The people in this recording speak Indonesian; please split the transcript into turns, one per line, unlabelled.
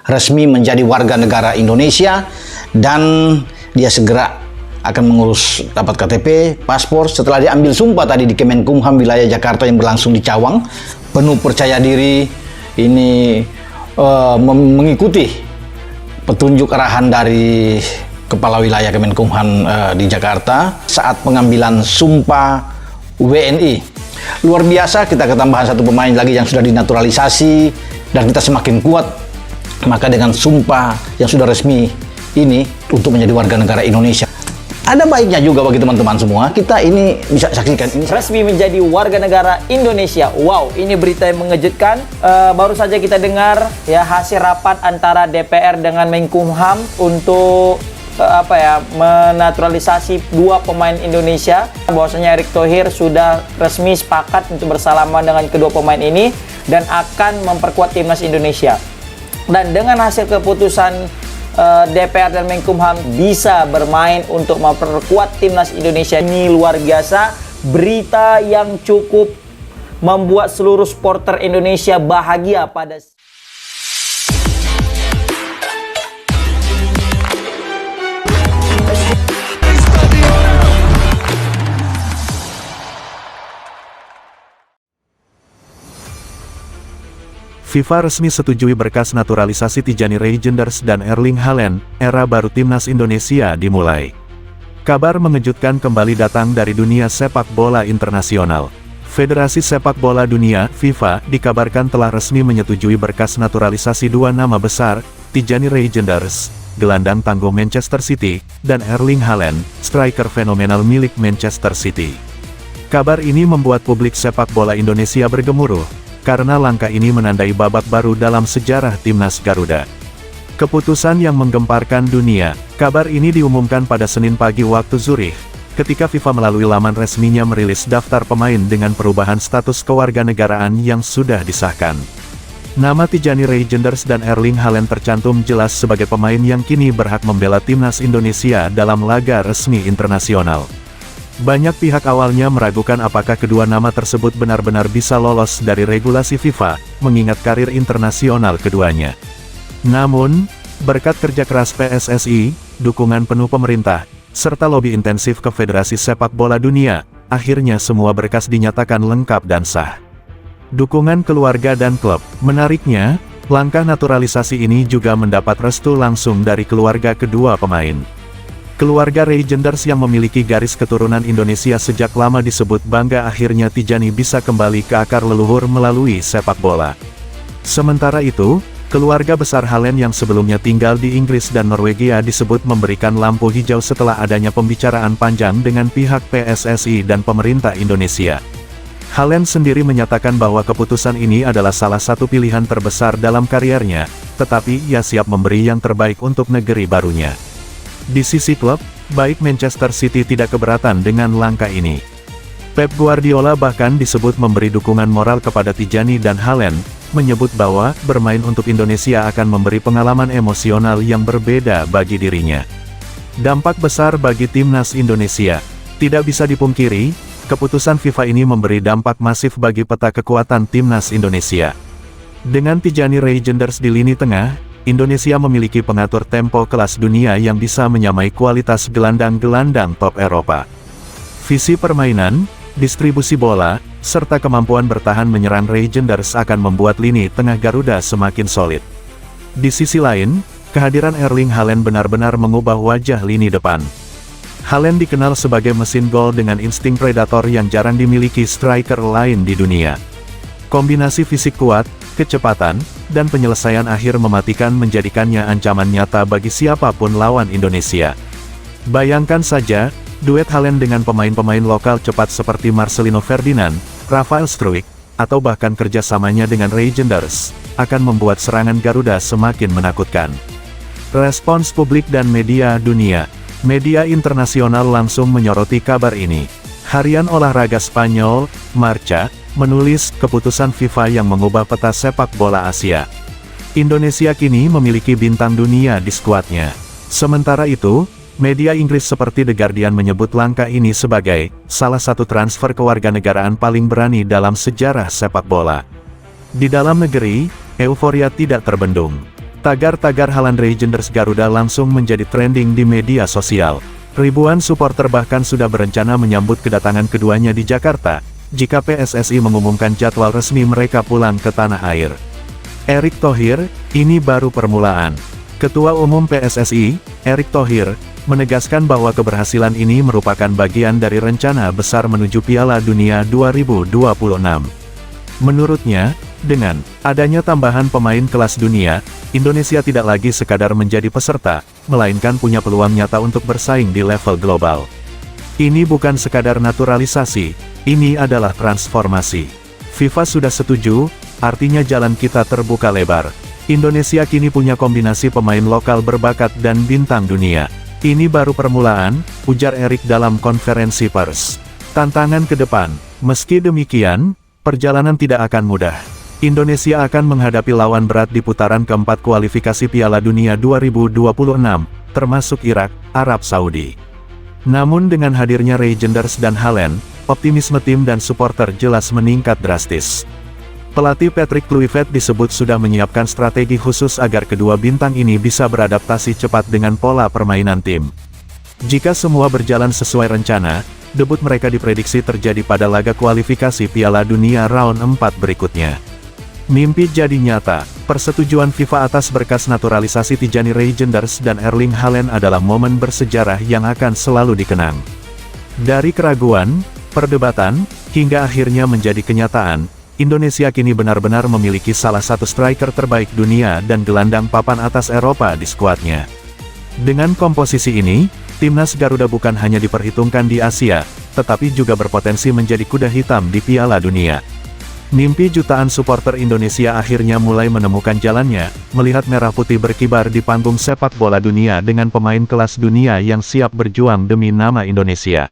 resmi menjadi warga negara Indonesia dan dia segera akan mengurus dapat KTP, paspor setelah dia ambil sumpah tadi di Kemenkumham wilayah Jakarta yang berlangsung di Cawang. Penuh percaya diri ini mengikuti petunjuk arahan dari Kepala Wilayah Kemenkumham di Jakarta saat pengambilan sumpah WNI. Luar biasa, kita ketambahan satu pemain lagi yang sudah dinaturalisasi dan kita semakin kuat. Maka dengan sumpah yang sudah resmi ini untuk menjadi warga negara Indonesia. Ada baiknya juga bagi teman-teman semua, kita ini bisa saksikan ini.
Resmi menjadi warga negara Indonesia. Wow, ini berita yang mengejutkan. Baru saja kita dengar ya hasil rapat antara DPR dengan Menkumham untuk menaturalisasi dua pemain Indonesia. Bahwasanya Erick Thohir sudah resmi sepakat untuk bersalaman dengan kedua pemain ini dan akan memperkuat timnas Indonesia. Dan dengan hasil keputusan DPR dan Menkumham bisa bermain untuk memperkuat timnas Indonesia. Ini luar biasa, berita yang cukup membuat seluruh supporter Indonesia bahagia pada
FIFA resmi setujui berkas naturalisasi Tijani Reijenders dan Erling Haaland, era baru timnas Indonesia dimulai. Kabar mengejutkan kembali datang dari dunia sepak bola internasional. Federasi Sepak Bola Dunia, FIFA, dikabarkan telah resmi menyetujui berkas naturalisasi dua nama besar, Tijani Reijenders, gelandang tangguh Manchester City, dan Erling Haaland, striker fenomenal milik Manchester City. Kabar ini membuat publik sepak bola Indonesia bergemuruh, karena langkah ini menandai babak baru dalam sejarah timnas Garuda. Keputusan yang menggemparkan dunia. Kabar ini diumumkan pada Senin pagi waktu Zurich, ketika FIFA melalui laman resminya merilis daftar pemain dengan perubahan status kewarganegaraan yang sudah disahkan. Nama Tijani Reijenders dan Erling Haaland tercantum jelas sebagai pemain yang kini berhak membela timnas Indonesia dalam laga resmi internasional. Banyak pihak awalnya meragukan apakah kedua nama tersebut benar-benar bisa lolos dari regulasi FIFA, mengingat karir internasional keduanya. Namun, berkat kerja keras PSSI, dukungan penuh pemerintah, serta lobi intensif ke Federasi Sepak Bola Dunia, akhirnya semua berkas dinyatakan lengkap dan sah. Dukungan keluarga dan klub. Menariknya, langkah naturalisasi ini juga mendapat restu langsung dari keluarga kedua pemain. Keluarga Reijenders yang memiliki garis keturunan Indonesia sejak lama disebut bangga akhirnya Tijani bisa kembali ke akar leluhur melalui sepak bola. Sementara itu, keluarga besar Haaland yang sebelumnya tinggal di Inggris dan Norwegia disebut memberikan lampu hijau setelah adanya pembicaraan panjang dengan pihak PSSI dan pemerintah Indonesia. Haaland sendiri menyatakan bahwa keputusan ini adalah salah satu pilihan terbesar dalam kariernya, tetapi ia siap memberi yang terbaik untuk negeri barunya. Di sisi klub, baik Manchester City tidak keberatan dengan langkah ini. Pep Guardiola bahkan disebut memberi dukungan moral kepada Tijani dan Haaland, menyebut bahwa bermain untuk Indonesia akan memberi pengalaman emosional yang berbeda bagi dirinya. Dampak besar bagi timnas Indonesia. Tidak bisa dipungkiri, keputusan FIFA ini memberi dampak masif bagi peta kekuatan timnas Indonesia. Dengan Tijani Reijenders di lini tengah, Indonesia memiliki pengatur tempo kelas dunia yang bisa menyamai kualitas gelandang-gelandang top Eropa. Visi permainan, distribusi bola, serta kemampuan bertahan menyerang Reijenders akan membuat lini tengah Garuda semakin solid. Di sisi lain, kehadiran Erling Haaland benar-benar mengubah wajah lini depan. Haaland dikenal sebagai mesin gol dengan insting predator yang jarang dimiliki striker lain di dunia. Kombinasi fisik kuat, kecepatan, dan penyelesaian akhir mematikan menjadikannya ancaman nyata bagi siapapun lawan Indonesia. Bayangkan saja, duet Haaland dengan pemain-pemain lokal cepat seperti Marcelino Ferdinand, Rafael Struijk, atau bahkan kerjasamanya dengan Reijenders, akan membuat serangan Garuda semakin menakutkan. Respons publik dan media dunia. Media internasional langsung menyoroti kabar ini. Harian olahraga Spanyol, Marca, menulis keputusan FIFA yang mengubah peta sepak bola Asia. Indonesia kini memiliki bintang dunia di skuadnya. Sementara itu, media Inggris seperti The Guardian menyebut langkah ini sebagai salah satu transfer kewarganegaraan paling berani dalam sejarah sepak bola. Di dalam negeri, euforia tidak terbendung. Tagar-tagar Haaland Legenders Garuda langsung menjadi trending di media sosial. Ribuan supporter bahkan sudah berencana menyambut kedatangan keduanya di Jakarta, jika PSSI mengumumkan jadwal resmi mereka pulang ke tanah air. Erick Thohir, ini baru permulaan. Ketua Umum PSSI, Erick Thohir, menegaskan bahwa keberhasilan ini merupakan bagian dari rencana besar menuju Piala Dunia 2026. Menurutnya, dengan adanya tambahan pemain kelas dunia, Indonesia tidak lagi sekadar menjadi peserta, melainkan punya peluang nyata untuk bersaing di level global. Ini bukan sekadar naturalisasi, ini adalah transformasi. FIFA sudah setuju, artinya jalan kita terbuka lebar. Indonesia kini punya kombinasi pemain lokal berbakat dan bintang dunia. Ini baru permulaan, ujar Erick dalam konferensi pers. Tantangan ke depan, meski demikian, perjalanan tidak akan mudah. Indonesia akan menghadapi lawan berat di putaran keempat kualifikasi Piala Dunia 2026, termasuk Irak, Arab Saudi. Namun dengan hadirnya Legenders dan Haaland, optimisme tim dan supporter jelas meningkat drastis. Pelatih Patrick Kluivert disebut sudah menyiapkan strategi khusus agar kedua bintang ini bisa beradaptasi cepat dengan pola permainan tim. Jika semua berjalan sesuai rencana, debut mereka diprediksi terjadi pada laga kualifikasi Piala Dunia round 4 berikutnya. Mimpi jadi nyata, persetujuan FIFA atas berkas naturalisasi Tijani Legenders dan Erling Haaland adalah momen bersejarah yang akan selalu dikenang. Dari keraguan, perdebatan, hingga akhirnya menjadi kenyataan, Indonesia kini benar-benar memiliki salah satu striker terbaik dunia dan gelandang papan atas Eropa di skuadnya. Dengan komposisi ini, timnas Garuda bukan hanya diperhitungkan di Asia, tetapi juga berpotensi menjadi kuda hitam di Piala Dunia. Mimpi jutaan supporter Indonesia akhirnya mulai menemukan jalannya, melihat merah putih berkibar di panggung sepak bola dunia dengan pemain kelas dunia yang siap berjuang demi nama Indonesia.